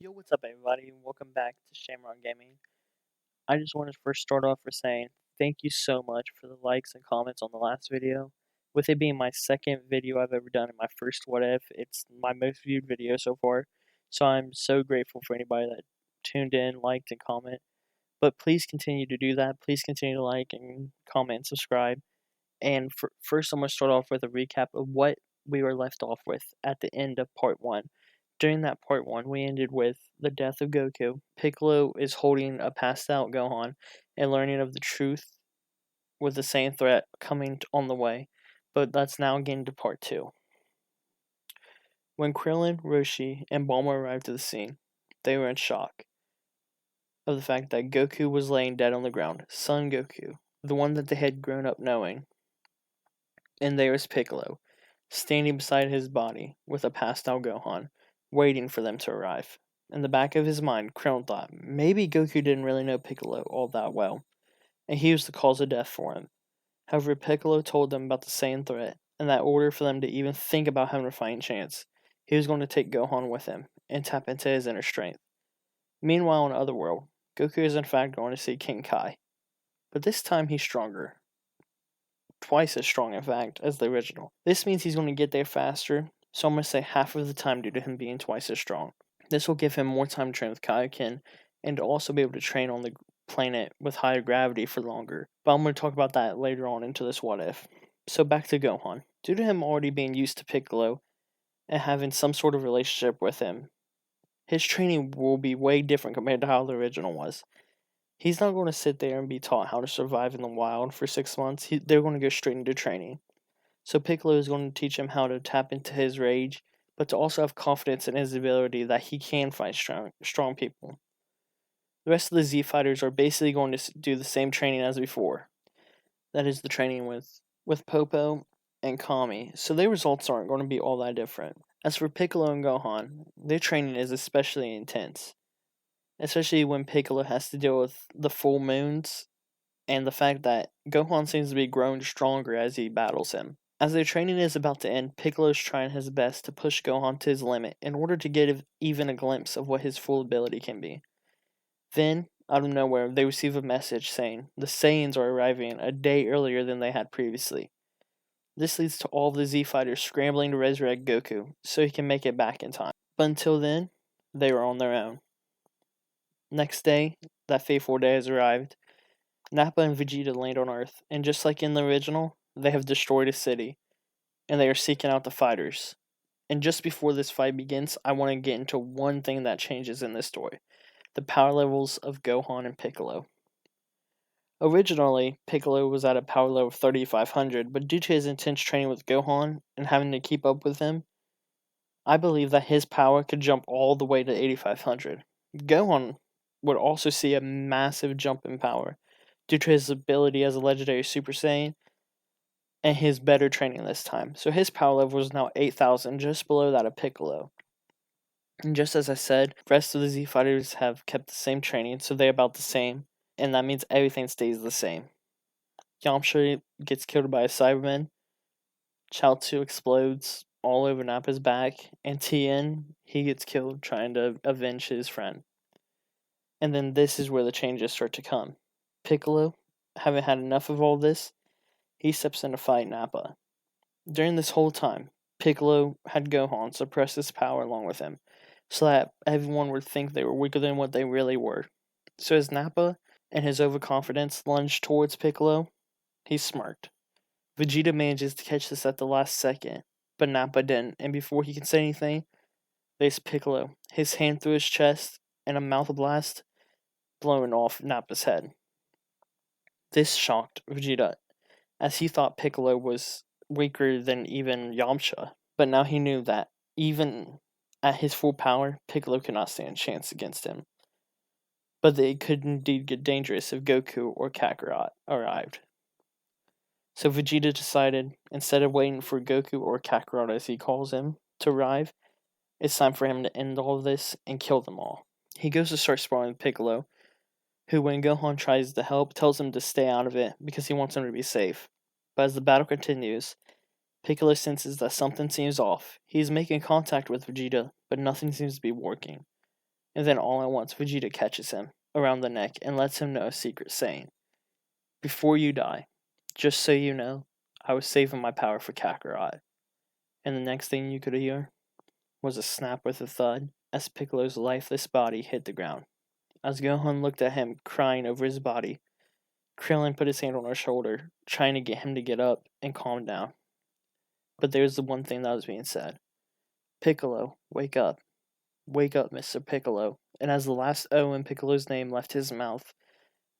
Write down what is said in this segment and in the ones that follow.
Yo, what's up, everybody? Welcome back to Shamrock Gaming. I just want to first start off for saying thank you so much for the likes and comments on the last video. With it being my second video I've ever done and my first What If, it's my most viewed video so far. So I'm so grateful for anybody that tuned in, liked, and comment. But please continue to do that. Please continue to like and comment and subscribe. And first, I'm going to start off with a recap of what we were left off with at the end of part 1. During that part 1, we ended with the death of Goku. Piccolo is holding a passed out Gohan and learning of the truth with the same threat coming on the way. But let's now get into part 2. When Krillin, Roshi, and Bulma arrived at the scene, they were in shock of the fact that Goku was laying dead on the ground. Son Goku, the one that they had grown up knowing. And there was Piccolo, standing beside his body with a passed out Gohan, waiting for them to arrive. In the back of his mind, Krillin thought maybe Goku didn't really know Piccolo all that well, and he was the cause of death for him. However, Piccolo told them about the Saiyan threat, and that in order for them to even think about having a fighting chance, he was going to take Gohan with him and tap into his inner strength. Meanwhile, in Otherworld, Goku is in fact going to see King Kai, but this time he's stronger. Twice as strong, in fact, as the original. This means he's going to get there faster, so I'm going to say half of the time due to him being twice as strong. This will give him more time to train with Kaioken, and to also be able to train on the planet with higher gravity for longer. But I'm going to talk about that later on into this What If. So back to Gohan. Due to him already being used to Piccolo, and having some sort of relationship with him, his training will be way different compared to how the original was. He's not going to sit there and be taught how to survive in the wild for 6 months. They're going to go straight into training. So Piccolo is going to teach him how to tap into his rage, but to also have confidence in his ability that he can fight strong people. The rest of the Z fighters are basically going to do the same training as before. That is the training with Popo and Kami, so their results aren't going to be all that different. As for Piccolo and Gohan, their training is especially intense. Especially when Piccolo has to deal with the full moons and the fact that Gohan seems to be growing stronger as he battles him. As their training is about to end, Piccolo's trying his best to push Gohan to his limit in order to get even a glimpse of what his full ability can be. Then, out of nowhere, they receive a message saying the Saiyans are arriving a day earlier than they had previously. This leads to all of the Z fighters scrambling to resurrect Goku so he can make it back in time. But until then, they were on their own. Next day, that fateful day has arrived. Nappa and Vegeta land on Earth, and just like in the original, they have destroyed a city, and they are seeking out the fighters. And just before this fight begins, I want to get into one thing that changes in this story: the power levels of Gohan and Piccolo. Originally, Piccolo was at a power level of 3500, but due to his intense training with Gohan and having to keep up with him, I believe that his power could jump all the way to 8500. Gohan would also see a massive jump in power due to his ability as a legendary Super Saiyan and his better training this time. So his power level is now 8000, just below that of Piccolo. And just as I said, the rest of the Z fighters have kept the same training, so they're about the same, and that means everything stays the same. Yamcha gets killed by a Cyberman, Chaozu explodes all over Nappa's back, and Tien, he gets killed trying to avenge his friend. And then this is where the changes start to come. Piccolo, having had enough of all this, he steps in to fight Nappa. During this whole time, Piccolo had Gohan suppress his power along with him, so that everyone would think they were weaker than what they really were. So as Nappa and his overconfidence lunged towards Piccolo, he smirked. Vegeta manages to catch this at the last second, but Nappa didn't, and before he can say anything, there's Piccolo, his hand through his chest, and a mouth blast blowing off Nappa's head. This shocked Vegeta, as he thought Piccolo was weaker than even Yamcha, but now he knew that even at his full power, Piccolo could not stand a chance against him. But they could indeed get dangerous if Goku or Kakarot arrived. So Vegeta decided, instead of waiting for Goku or Kakarot as he calls him to arrive, it's time for him to end all of this and kill them all. He goes to start sparring with Piccolo, who, when Gohan tries to help, tells him to stay out of it because he wants him to be safe. But as the battle continues, Piccolo senses that something seems off. He is making contact with Vegeta, but nothing seems to be working. and then all at once Vegeta catches him around the neck and lets him know a secret, saying, "Before you die, just so you know, I was saving my power for Kakarot." And the next thing you could hear was a snap with a thud as Piccolo's lifeless body hit the ground. As Gohan looked at him, crying over his body, Krillin put his hand on her shoulder, trying to get him to get up and calm down. But there's the one thing that was being said. "Piccolo, wake up. Wake up, Mr. Piccolo." And as the last O in Piccolo's name left his mouth,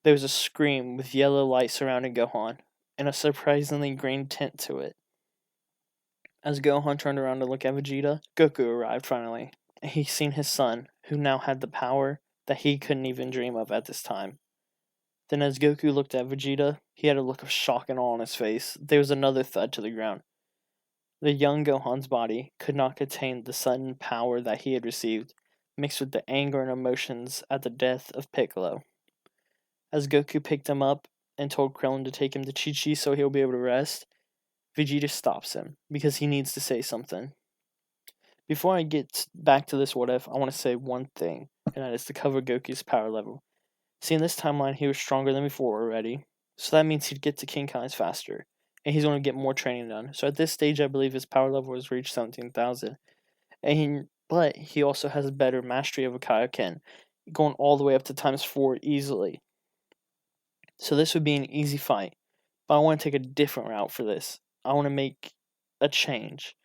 there was a scream with yellow light surrounding Gohan, and a surprisingly green tint to it. As Gohan turned around to look at Vegeta, Goku arrived finally. He seen his son, who now had the power that he couldn't even dream of at this time. Then as Goku looked at Vegeta, he had a look of shock and awe on his face. There was another thud to the ground. The young Gohan's body could not contain the sudden power that he had received, mixed with the anger and emotions at the death of Piccolo. As Goku picked him up and told Krillin to take him to Chi-Chi so he'll be able to rest, Vegeta stops him because he needs to say something. Before I get back to this what if, I want to say one thing, and that is to cover Goku's power level. See, in this timeline, he was stronger than before already, so that means he'd get to King Kai's faster, and he's going to get more training done. So at this stage, I believe his power level has reached 17,000, but he also has better mastery of a Kaioken, going all the way up to ×4 easily. So this would be an easy fight, but I want to take a different route for this. I want to make a change.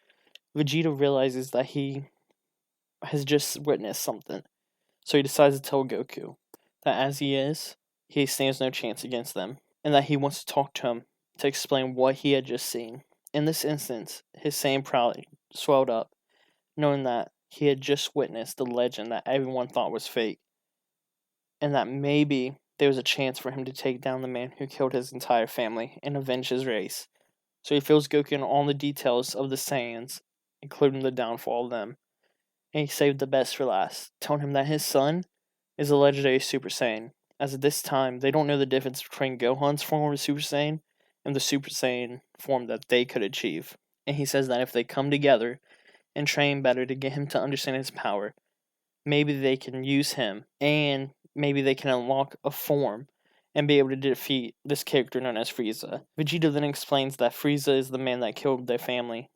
Vegeta realizes that he has just witnessed something, so he decides to tell Goku that as he stands no chance against them, and that he wants to talk to him to explain what he had just seen. In this instance, his Saiyan pride swelled up, knowing that he had just witnessed the legend that everyone thought was fake, and that maybe there was a chance for him to take down the man who killed his entire family and avenge his race. So he fills Goku in all the details of the Saiyans, including the downfall of them, and he saved the best for last, telling him that his son is a legendary Super Saiyan, as at this time they don't know the difference between Gohan's form of Super Saiyan and the Super Saiyan form that they could achieve. And he says that if they come together and train better to get him to understand his power, maybe they can use him, and maybe they can unlock a form and be able to defeat this character known as Frieza. Vegeta then explains that Frieza is the man that killed their family,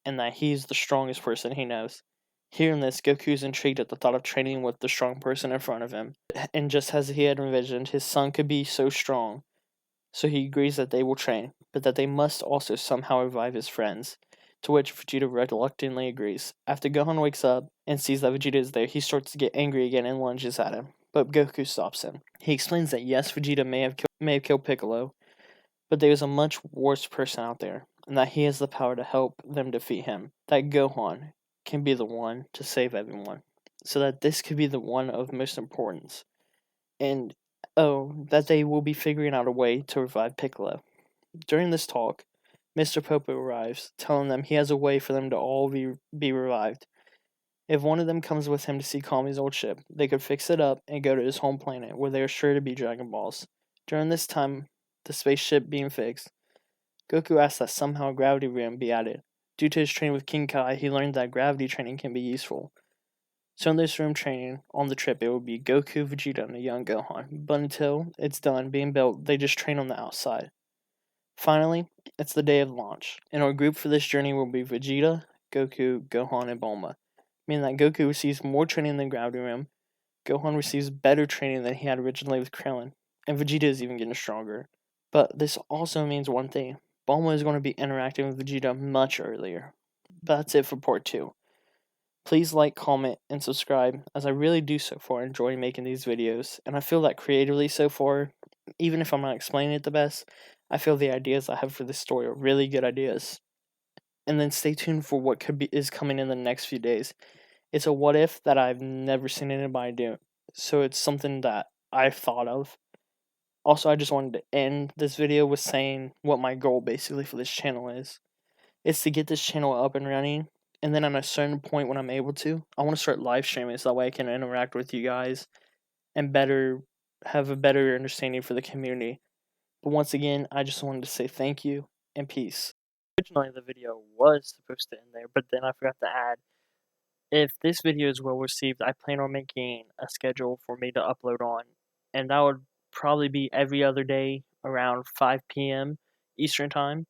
and that he's the strongest person he knows. Hearing this, Goku is intrigued at the thought of training with the strong person in front of him, and just as he had envisioned, his son could be so strong. So he agrees that they will train, but that they must also somehow revive his friends, to which Vegeta reluctantly agrees. After Gohan wakes up and sees that Vegeta is there, he starts to get angry again and lunges at him, but Goku stops him. He explains that yes, Vegeta may have killed Piccolo, but there is a much worse person out there, and that he has the power to help them defeat him. That Gohan can be the one to save everyone, so that this could be the one of most importance. And that they will be figuring out a way to revive Piccolo. During this talk, Mr. Popo arrives, telling them he has a way for them to all be revived. If one of them comes with him to see Kami's old ship, they could fix it up and go to his home planet, where they are sure to be Dragon Balls. During this time, the spaceship being fixed, Goku asks that somehow a gravity room be added. Due to his training with King Kai, he learned that gravity training can be useful. So in this room training, on the trip, it will be Goku, Vegeta, and a young Gohan. But until it's done being built, they just train on the outside. Finally, it's the day of launch, and our group for this journey will be Vegeta, Goku, Gohan, and Bulma, meaning that Goku receives more training than Gravity Room, Gohan receives better training than he had originally with Krillin, and Vegeta is even getting stronger. But this also means one thing. Bulma is going to be interacting with Vegeta much earlier. But that's it for part 2. Please like, comment, and subscribe, as I really do so far enjoy making these videos, and I feel that creatively so far, even if I'm not explaining it the best, I feel the ideas I have for this story are really good ideas. And then stay tuned for what is coming in the next few days. It's a what if that I've never seen anybody do, so it's something that I've thought of. Also, I just wanted to end this video with saying what my goal basically for this channel is. It's to get this channel up and running, and then at a certain point when I'm able to, I want to start live streaming so that way I can interact with you guys and have a better understanding for the community. But once again, I just wanted to say thank you and peace. Originally, the video was supposed to end there, but then I forgot to add if this video is well received, I plan on making a schedule for me to upload on, and that would probably be every other day around 5 p.m. Eastern Time.